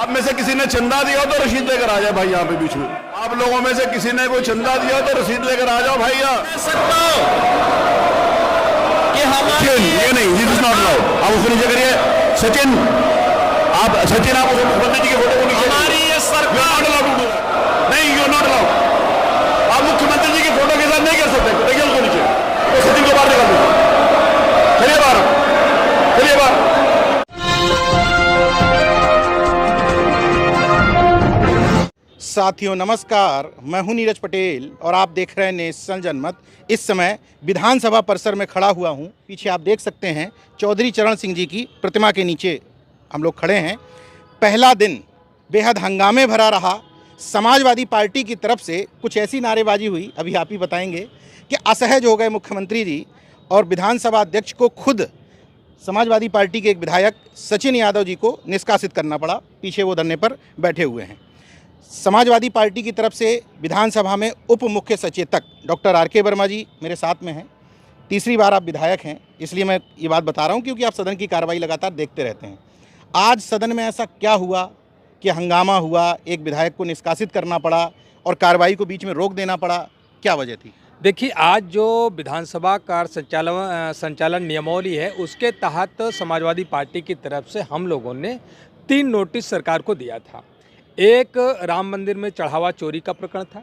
आप में से किसी ने चंदा दिया हो तो रसीद लेकर आ जाए भाई यहाँ पे बीच में। आप लोगों में से किसी ने कोई चंदा दिया हो तो रसीद लेकर आ जाओ भाई यहाँ। सचिन, ये नहीं, दिस इज नॉट अलाउड। आप उसको नीचे करिए। सचिन, आप मुख्यमंत्री जी के फोटो को नीचे। हमारी ये सरकार नहीं, यू नॉट अलाउड। आप मुख्यमंत्री जी की फोटो के साथ नहीं कर सकते। देखिए उसको नीचे, तो सचिन को बाहर निकाल दीजिए। चलिए बाहर, चलिए बाहर। साथियों नमस्कार, मैं हूं नीरज पटेल और आप देख रहे हैं नेशनल जनमत। इस समय विधानसभा परिसर में खड़ा हुआ हूं। पीछे आप देख सकते हैं चौधरी चरण सिंह जी की प्रतिमा के नीचे हम लोग खड़े हैं। पहला दिन बेहद हंगामे भरा रहा। समाजवादी पार्टी की तरफ से कुछ ऐसी नारेबाजी हुई, अभी आप ही बताएंगे, कि असहज हो गए मुख्यमंत्री जी और विधानसभा अध्यक्ष को खुद समाजवादी पार्टी के एक विधायक सचिन यादव जी को निष्कासित करना पड़ा। पीछे वो धरने पर बैठे हुए हैं। समाजवादी पार्टी की तरफ से विधानसभा में उप मुख्य सचेतक डॉक्टर आर.के. वर्मा जी मेरे साथ में हैं। तीसरी बार आप विधायक हैं, इसलिए मैं ये बात बता रहा हूं क्योंकि आप सदन की कार्रवाई लगातार देखते रहते हैं। आज सदन में ऐसा क्या हुआ कि हंगामा हुआ, एक विधायक को निष्कासित करना पड़ा और कार्रवाई को बीच में रोक देना पड़ा? क्या वजह थी? देखिए, आज जो विधानसभा कार्य संचालन नियमावली है उसके तहत समाजवादी पार्टी की तरफ से हम लोगों ने 3 नोटिस सरकार को दिया था। एक राम मंदिर में चढ़ावा चोरी का प्रकरण था।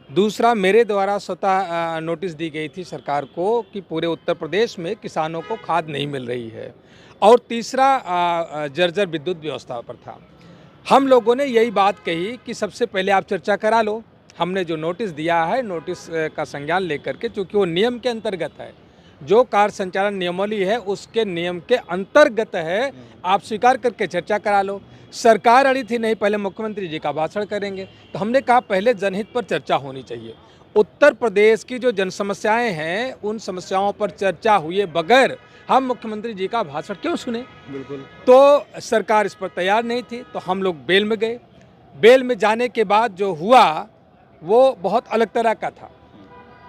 दूसरा मेरे द्वारा स्वतः नोटिस दी गई थी सरकार को कि पूरे उत्तर प्रदेश में किसानों को खाद नहीं मिल रही है। और तीसरा जर्जर विद्युत व्यवस्था पर था। हम लोगों ने यही बात कही कि सबसे पहले आप चर्चा करा लो। हमने जो नोटिस दिया है, नोटिस का संज्ञान लेकर के, चूँकि वो नियम के अंतर्गत है, जो कार्य संचालन नियमावली है उसके नियम के अंतर्गत है, आप स्वीकार करके चर्चा करा लो। सरकार अड़ी थी, नहीं पहले मुख्यमंत्री जी का भाषण करेंगे। तो हमने कहा पहले जनहित पर चर्चा होनी चाहिए। उत्तर प्रदेश की जो जन समस्याएं हैं उन समस्याओं पर चर्चा हुए बगैर हम मुख्यमंत्री जी का भाषण क्यों सुने? बिल्कुल। तो सरकार इस पर तैयार नहीं थी, तो हम लोग बेल में गए। बेल में जाने के बाद जो हुआ वो बहुत अलग तरह का था।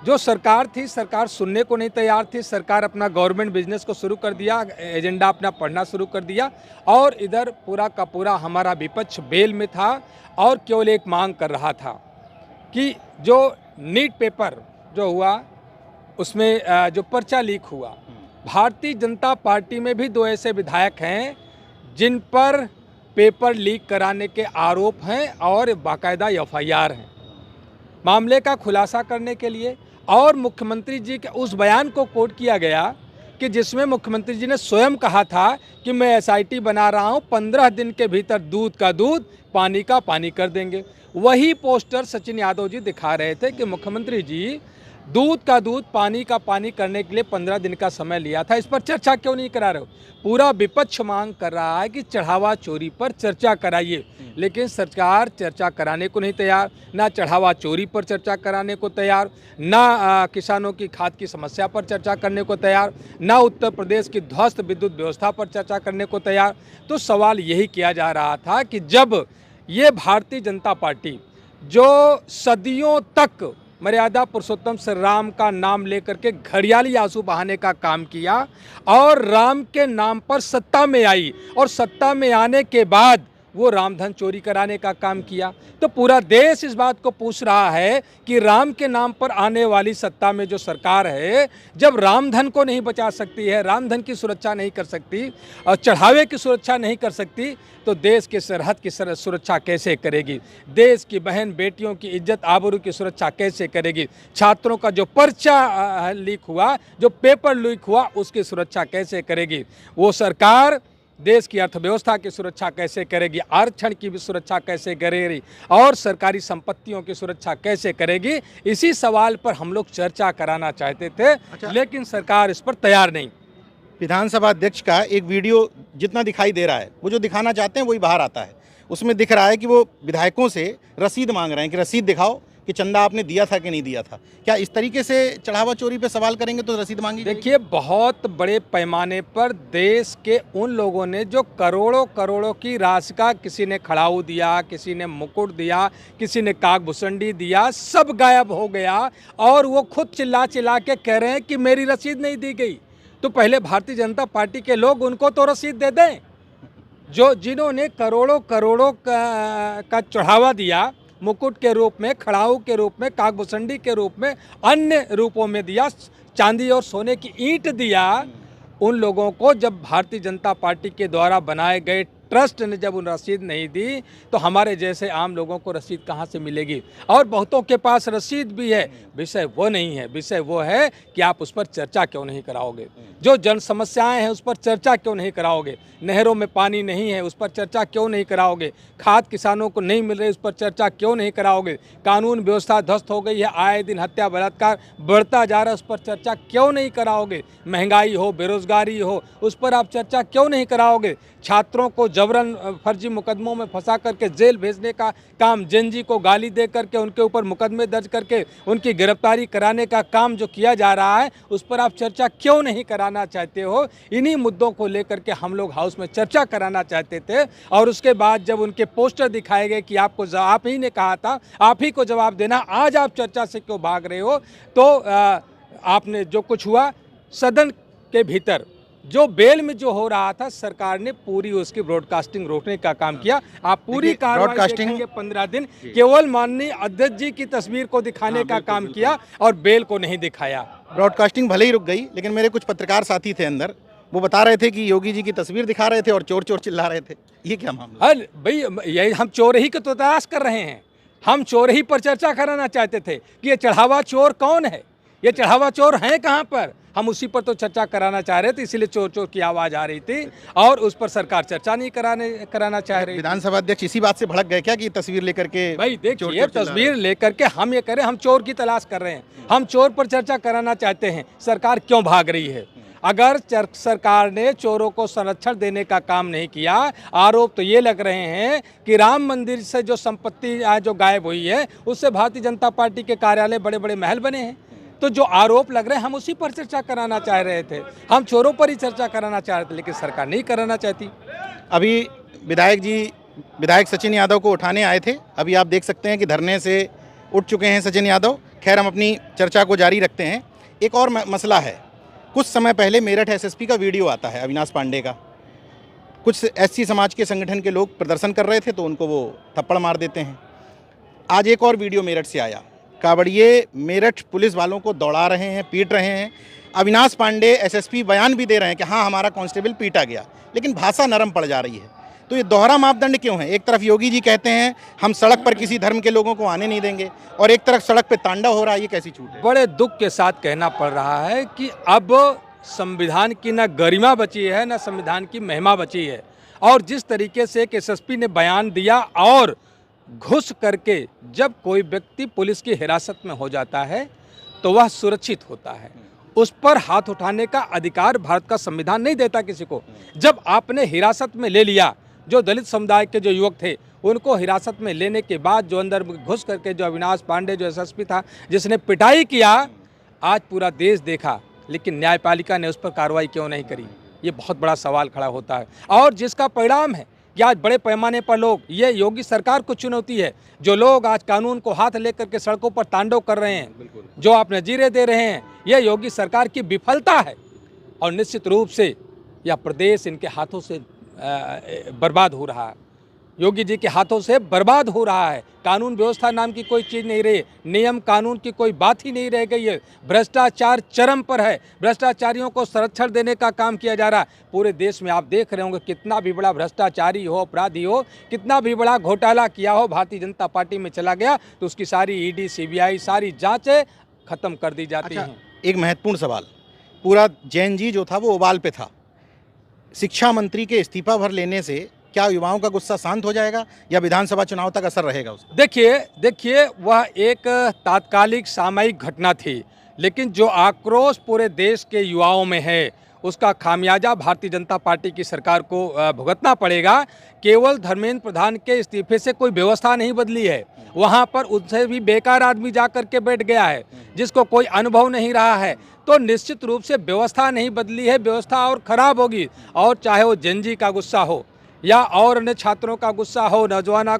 जो सरकार थी, सरकार सुनने को नहीं तैयार थी। सरकार अपना गवर्नमेंट बिजनेस को शुरू कर दिया, एजेंडा अपना पढ़ना शुरू कर दिया। और इधर पूरा का पूरा हमारा विपक्ष बेल में था और केवल एक मांग कर रहा था कि जो नीट पेपर जो हुआ उसमें जो पर्चा लीक हुआ, भारतीय जनता पार्टी में भी 2 ऐसे विधायक हैं जिन पर पेपर लीक कराने के आरोप हैं और बाकायदा एफआईआर हैं। मामले का खुलासा करने के लिए और मुख्यमंत्री जी के उस बयान को कोट किया गया कि जिसमें मुख्यमंत्री जी ने स्वयं कहा था कि मैं एसआईटी बना रहा हूं, 15 दिन के भीतर दूध का दूध, पानी का पानी कर देंगे। वही पोस्टर सचिन यादव जी दिखा रहे थे कि मुख्यमंत्री जी दूध का दूध, पानी का पानी करने के लिए 15 दिन का समय लिया था। इस पर चर्चा क्यों नहीं करा रहे हो? पूरा विपक्ष मांग कर रहा है कि चढ़ावा चोरी पर चर्चा कराइए, लेकिन सरकार चर्चा कराने को नहीं तैयार। ना चढ़ावा चोरी पर चर्चा कराने को तैयार, ना किसानों की खाद की समस्या पर चर्चा करने को तैयार, ना उत्तर प्रदेश की ध्वस्त विद्युत व्यवस्था पर चर्चा करने को तैयार। तो सवाल यही किया जा रहा था कि जब ये भारतीय जनता पार्टी जो सदियों तक मर्यादा पुरुषोत्तम श्री राम का नाम लेकर के घड़ियाली आंसू बहाने का काम किया और राम के नाम पर सत्ता में आई और सत्ता में आने के बाद वो रामधन चोरी कराने का काम किया, तो पूरा देश इस बात को पूछ रहा है कि राम के नाम पर आने वाली सत्ता में जो सरकार है, जब रामधन को नहीं बचा सकती है, रामधन की सुरक्षा नहीं कर सकती और चढ़ावे की सुरक्षा नहीं कर सकती, तो देश के सरहद की सुरक्षा कैसे करेगी? देश की बहन बेटियों की इज्जत आबरू की सुरक्षा कैसे करेगी? छात्रों का जो पर्चा लीक हुआ, जो पेपर लीक हुआ, उसकी सुरक्षा कैसे करेगी? वो सरकार देश की अर्थव्यवस्था की सुरक्षा कैसे करेगी? आरक्षण की भी सुरक्षा कैसे करेगी? और सरकारी संपत्तियों की सुरक्षा कैसे करेगी? इसी सवाल पर हम लोग चर्चा कराना चाहते थे। लेकिन सरकार इस पर तैयार नहीं। विधानसभा अध्यक्ष का एक वीडियो जितना दिखाई दे रहा है, वो जो दिखाना चाहते हैं वही बाहर आता है। उसमें दिख रहा है कि वो विधायकों से रसीद मांग रहे हैं कि रसीद दिखाओ कि चंदा आपने दिया था कि नहीं दिया था। क्या इस तरीके से चढ़ावा चोरी पे सवाल करेंगे तो रसीद मांगी? देखिए, बहुत बड़े पैमाने पर देश के उन लोगों ने जो करोड़ों करोड़ों की राशि का, किसी ने खड़ाऊ दिया, किसी ने मुकुट दिया, किसी ने कागभूषणी दिया, सब गायब हो गया और वो खुद चिल्ला चिल्ला के कह रहे हैं कि मेरी रसीद नहीं दी गई। तो पहले भारतीय जनता पार्टी के लोग उनको तो रसीद दे दें। जो जिन्होंने करोड़ों करोड़ों का चढ़ावा दिया, मुकुट के रूप में, खड़ाऊ के रूप में, काकभूषणी के रूप में, अन्य रूपों में दिया, चांदी और सोने की ईंट दिया, उन लोगों को जब भारतीय जनता पार्टी के द्वारा बनाए गए ट्रस्ट ने जब उन रसीद नहीं दी, तो हमारे जैसे आम लोगों को रसीद कहाँ से मिलेगी? और बहुतों के पास रसीद भी है। विषय वो नहीं है, विषय वो है कि आप उस पर चर्चा क्यों नहीं कराओगे? जो जन समस्याएं हैं उस पर चर्चा क्यों नहीं कराओगे? नहरों में पानी नहीं है, उस पर चर्चा क्यों नहीं कराओगे? खाद किसानों को नहीं मिल रही, उस पर चर्चा क्यों नहीं कराओगे? कानून व्यवस्था ध्वस्त हो गई है, आए दिन हत्या बलात्कार बढ़ता जा रहा है, उस पर चर्चा क्यों नहीं कराओगे? महंगाई हो, बेरोजगारी हो, उस पर आप चर्चा क्यों नहीं कराओगे? छात्रों को जबरन फर्जी मुकदमों में फंसा करके जेल भेजने का काम, जेएनजी को गाली दे करके उनके ऊपर मुकदमे दर्ज करके उनकी गिरफ्तारी कराने का काम जो किया जा रहा है, उस पर आप चर्चा क्यों नहीं कराना चाहते हो? इन्हीं मुद्दों को लेकर के हम लोग हाउस में चर्चा कराना चाहते थे, और उसके बाद जब उनके पोस्टर दिखाए गए कि आपको, आप ही ने कहा था, आप ही को जवाब देना, आज आप चर्चा से क्यों भाग रहे हो? तो आपने जो कुछ हुआ सदन के भीतर, जो बेल में जो हो रहा था, सरकार ने पूरी उसकी ब्रॉडकास्टिंग रोकने का काम किया। आप पूरी कार्रवाई देखेंगे 15 दिन केवल माननीय अध्यक्ष जी की तस्वीर को दिखाने का काम किया और बेल को नहीं दिखाया। ब्रॉडकास्टिंग भले ही रुक गई, लेकिन मेरे कुछ पत्रकार साथी थे अंदर, वो बता रहे थे कि योगी जी की तस्वीर दिखा रहे थे और चोर चोर चिल्ला रहे थे। ये क्या मामला? अरे भाई, यही हम चोर ही को तो तलाश कर रहे हैं। हम चोर ही पर चर्चा कराना चाहते थे कि ये चढ़ावा चोर कौन है, ये चढ़ावा चोर हैं कहाँ पर। हम उसी पर तो चर्चा कराना चाह रहे थे, इसीलिए चोर चोर की आवाज़ आ रही थी और उस पर सरकार चर्चा नहीं कराना चाह रही। विधानसभा अध्यक्ष इसी बात से भड़क गए क्या कि तस्वीर लेकर के? भाई देखिए, तस्वीर लेकर के हम ये करें, हम चोर की तलाश कर रहे हैं, हम चोर पर चर्चा कराना चाहते हैं। सरकार क्यों भाग रही है? अगर सरकार ने चोरों को संरक्षण देने का काम नहीं किया, आरोप तो ये लग रहे हैं कि राम मंदिर से जो संपत्ति जो गायब हुई है, उससे भारतीय जनता पार्टी के कार्यालय, बड़े बड़े महल बने हैं। तो जो आरोप लग रहे हैं, हम उसी पर चर्चा कराना चाह रहे थे, हम चोरों पर ही चर्चा कराना चाह रहे थे, लेकिन सरकार नहीं कराना चाहती। अभी विधायक सचिन यादव को उठाने आए थे, अभी आप देख सकते हैं कि धरने से उठ चुके हैं सचिन यादव। खैर, हम अपनी चर्चा को जारी रखते हैं। एक और मसला है, कुछ समय पहले मेरठ एसएसपी का वीडियो आता है अविनाश पांडे का। कुछ एससी समाज के संगठन के लोग प्रदर्शन कर रहे थे तो उनको वो थप्पड़ मार देते हैं। आज एक और वीडियो मेरठ से आया, कावड़िए मेरठ पुलिस वालों को दौड़ा रहे हैं, पीट रहे हैं। अविनाश पांडे एसएसपी बयान भी दे रहे हैं कि हाँ, हमारा कांस्टेबल पीटा गया, लेकिन भाषा नरम पड़ जा रही है। तो ये दोहरा मापदंड क्यों है? एक तरफ योगी जी कहते हैं हम सड़क पर किसी धर्म के लोगों को आने नहीं देंगे, और एक तरफ सड़क पे तांडव हो रहा है। ये कैसी छूट है? बड़े दुख के साथ कहना पड़ रहा है कि अब संविधान की न गरिमा बची है, न संविधान की महिमा बची है। और जिस तरीके से एक एसएसपी ने बयान दिया, और घुस करके जब कोई व्यक्ति पुलिस की हिरासत में हो जाता है तो वह सुरक्षित होता है, उस पर हाथ उठाने का अधिकार भारत का संविधान नहीं देता किसी को। जब आपने हिरासत में ले लिया, जो दलित समुदाय के जो युवक थे उनको हिरासत में लेने के बाद जो अंदर घुस करके जो अविनाश पांडे जो एसएसपी था, जिसने पिटाई किया, आज पूरा देश देखा, लेकिन न्यायपालिका ने उस पर कार्रवाई क्यों नहीं करी? ये बहुत बड़ा सवाल खड़ा होता है। और जिसका परिणाम है कि आज बड़े पैमाने पर लोग, ये योगी सरकार को चुनौती है, जो लोग आज कानून को हाथ लेकर के सड़कों पर तांडव कर रहे हैं, जो आप नजीरे दे रहे हैं, यह योगी सरकार की विफलता है। और निश्चित रूप से यह प्रदेश इनके हाथों से बर्बाद हो रहा है, योगी जी के हाथों से बर्बाद हो रहा है। कानून व्यवस्था नाम की कोई चीज़ नहीं रही, नियम कानून की कोई बात ही नहीं रह गई है। भ्रष्टाचार चरम पर है, भ्रष्टाचारियों को संरक्षण देने का काम किया जा रहा है। पूरे देश में आप देख रहे होंगे, कितना भी बड़ा भ्रष्टाचारी हो, अपराधी हो, कितना भी बड़ा घोटाला किया हो, भारतीय जनता पार्टी में चला गया तो उसकी सारी ईडी सीबीआई सारी जाँचें खत्म कर दी जाती हैं। एक महत्वपूर्ण सवाल, पूरा जेएनजी जो था वो उबाल पे था, शिक्षा मंत्री के इस्तीफा भर लेने से क्या युवाओं का गुस्सा शांत हो जाएगा या विधानसभा चुनाव तक असर रहेगा उसका? देखिए, वह एक तात्कालिक सामयिक घटना थी, लेकिन जो आक्रोश पूरे देश के युवाओं में है, उसका खामियाजा भारतीय जनता पार्टी की सरकार को भुगतना पड़ेगा। केवल धर्मेंद्र प्रधान के इस्तीफे से कोई व्यवस्था नहीं बदली है, वहाँ पर उनसे भी बेकार आदमी जा कर के बैठ गया है, जिसको कोई अनुभव नहीं रहा है। तो निश्चित रूप से व्यवस्था नहीं बदली है, व्यवस्था और ख़राब होगी। और चाहे वो जेएनजी का गुस्सा हो या और अन्य छात्रों का गुस्सा हो, नौजवानों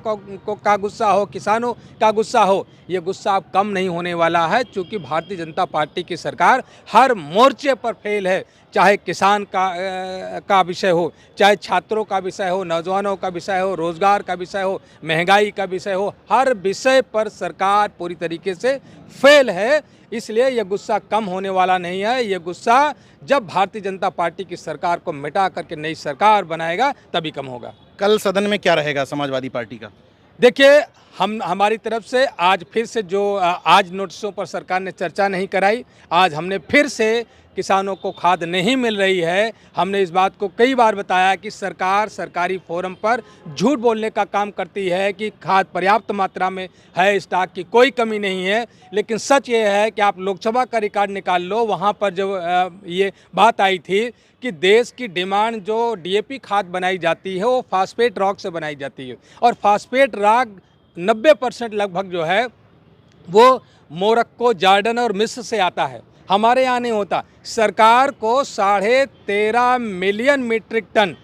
का गुस्सा हो, किसानों का गुस्सा हो, ये गुस्सा अब कम नहीं होने वाला है, क्योंकि भारतीय जनता पार्टी की सरकार हर मोर्चे पर फेल है। चाहे किसान का विषय हो, चाहे छात्रों का विषय हो, नौजवानों का विषय हो, रोजगार का विषय हो, महंगाई का विषय हो, हर विषय पर सरकार पूरी तरीके से फेल है। इसलिए यह गुस्सा कम होने वाला नहीं है। यह गुस्सा जब भारतीय जनता पार्टी की सरकार को मिटा करके नई सरकार बनाएगा तभी कम होगा। कल सदन में क्या रहेगा समाजवादी पार्टी का? देखिए, हमारी तरफ से आज फिर से जो आज नोटिसों पर सरकार ने चर्चा नहीं कराई, आज हमने फिर से किसानों को खाद नहीं मिल रही है। हमने इस बात को कई बार बताया कि सरकार सरकारी फोरम पर झूठ बोलने का काम करती है कि खाद पर्याप्त मात्रा में है, स्टॉक की कोई कमी नहीं है। लेकिन सच ये है कि आप लोकसभा का रिकॉर्ड निकाल लो, वहाँ पर जब ये बात आई थी कि देश की डिमांड जो डीएपी खाद बनाई जाती है वो फास्फेट रॉक से बनाई जाती है, और फास्फेट रॉक 90% लगभग जो है वो मोरक्को, जॉर्डन और मिस्र से आता है, हमारे यहाँ नहीं होता। सरकार को 13.5 million metric ton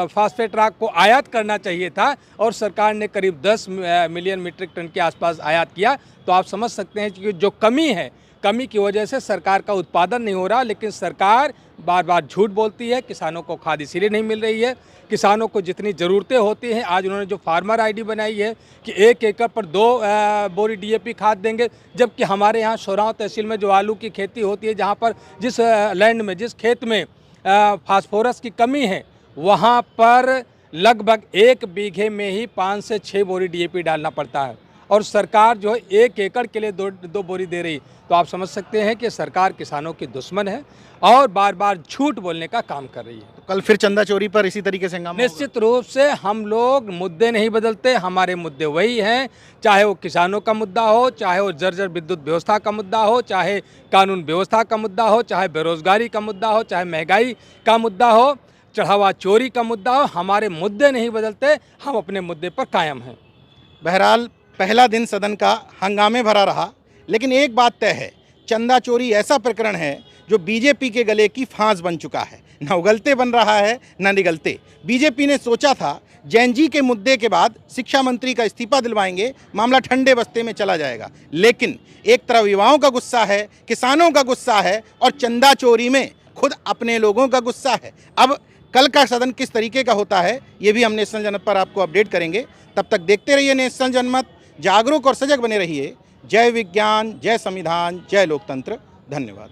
phosphate rock को आयात करना चाहिए था, और सरकार ने करीब 10 मिलियन मीट्रिक टन के आसपास आयात किया। तो आप समझ सकते हैं कि जो कमी है, कमी की वजह से सरकार का उत्पादन नहीं हो रहा। लेकिन सरकार बार बार झूठ बोलती है। किसानों को खाद इसीलिए नहीं मिल रही है। किसानों को जितनी ज़रूरतें होती हैं, आज उन्होंने जो फार्मर आईडी बनाई है कि 1 एकड़ पर 2 बोरी डीएपी खाद देंगे, जबकि हमारे यहाँ सोराव तहसील में जो आलू की खेती होती है, जहाँ पर जिस लैंड में, जिस खेत में फास्फोरस की कमी है, वहाँ पर लगभग 1 बीघे में ही 5 से 6 बोरी डीएपी डालना पड़ता है, और सरकार जो है 1 एकड़ के लिए 2 बोरी दे रही। तो आप समझ सकते हैं कि सरकार किसानों की दुश्मन है और बार बार झूठ बोलने का काम कर रही है। तो कल फिर चंदा चोरी पर इसी तरीके से हंगामा निश्चित रूप से हम लोग मुद्दे नहीं बदलते, हमारे मुद्दे वही हैं, चाहे वो किसानों का मुद्दा हो, चाहे वो जर्जर विद्युत व्यवस्था का मुद्दा हो, चाहे कानून व्यवस्था का मुद्दा हो, चाहे बेरोजगारी का मुद्दा हो, चाहे महंगाई का मुद्दा हो, चढ़ावा चोरी का मुद्दा हो, हमारे मुद्दे नहीं बदलते, हम अपने मुद्दे पर कायम हैं। बहरहाल पहला दिन सदन का हंगामे भरा रहा, लेकिन एक बात तय है, चंदा चोरी ऐसा प्रकरण है जो बीजेपी के गले की फांस बन चुका है। न उगलते बन रहा है, न निगलते। बीजेपी ने सोचा था जैन जी के मुद्दे के बाद शिक्षा मंत्री का इस्तीफा दिलवाएंगे, मामला ठंडे बस्ते में चला जाएगा। लेकिन एक तरफ युवाओं का गुस्सा है, किसानों का गुस्सा है, और चंदा चोरी में खुद अपने लोगों का गुस्सा है। अब कल का सदन किस तरीके का होता है, ये भी हम नेशनल जनमत पर आपको अपडेट करेंगे। तब तक देखते रहिए नेशनल जनमत, जागरूक और सजग बने रहिए। जय विज्ञान, जय संविधान, जय लोकतंत्र। धन्यवाद।